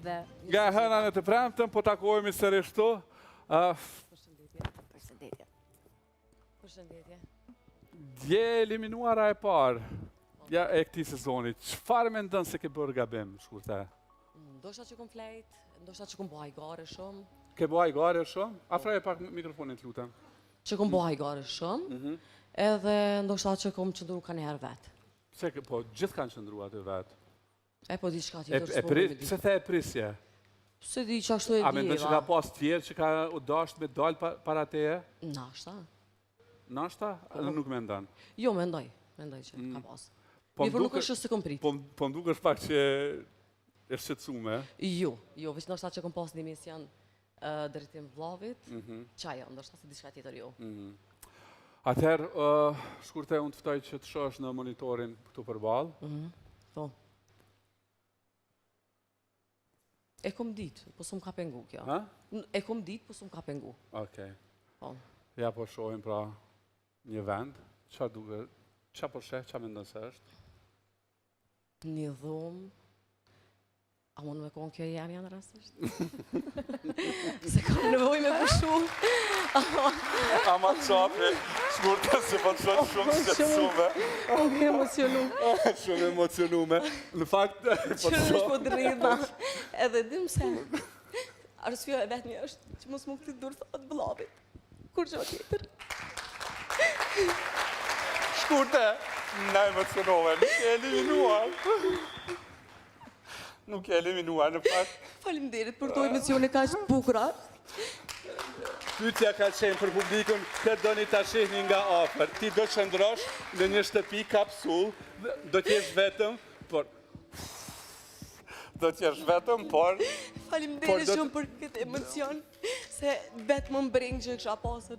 Nga hëna në të premtëm, po takohemi sërish këtu. Përshëndetje. Përshëndetje. Dje eliminuara e parë e këtij sezoni. Çfarë mendon se ke bërë gabim, shkurte? Ndoshta që kom flejt, ndoshta që kom bëj gare shumë. Ke bëj gare shumë? Afroje pak mikrofonin, të lutem. Që kom bëj gare shumë, edhe ndoshta që kom qëndru ka njëherë vetë. Pse po gjithë kanë qëndruar aty vet. E po di çka tjetër. Pse the e prisje? Se di që ashtu e di. A mendon që ka pas tjerë që ka u dashur me dal para teje? Nashta. Nashta? Nuk mendon. Jo, mendoj që ka pas. Po Mirë, por nuk është se kom prit. Po ndukesh pak që e shqetësume. Jo, veç ndoshta që kom pas një mision drejtim vllavit, çaja, ndoshta se diçka tjetër jo. Atëherë, shkurte, unë të ftoj që të shohësh në monitorin këtu përballë. Po. E kom ditë, po s'm ka pengu kjo. Ha? E kom ditë, po s'm ka pengu. Okej. Po. Ja po shohim pra një vend. Çfarë duket? Çfarë po sheh? Çfarë mendon se është? Një dhumë. A mund me konë kjo jam janë rastisht? Se kam nevoj me pushu. Ama qapi, shkurte se po të shohë shumë shqetësume. Unë emocionu. Shumë emocionume. Në fakt, po të Që shohë. është po dridha. Edhe dim se. Arsyeja e vetmi është që mos më këti dur thot vllavit. Kur gjo tjetër. Shkurte, na emocionove, nuk e eliminuar. Nuk e eliminuar, në fakt. Faleminderit për to emocione kaq të bukura. Pyetja ka qenë për publikun, këtë doni ta shihni nga afër. Ti do qëndrosh në një shtëpi kapsull, do t'jesh vetëm, por Faleminderit shumë për këtë emocion, se vetë më mbring që kisha pasur.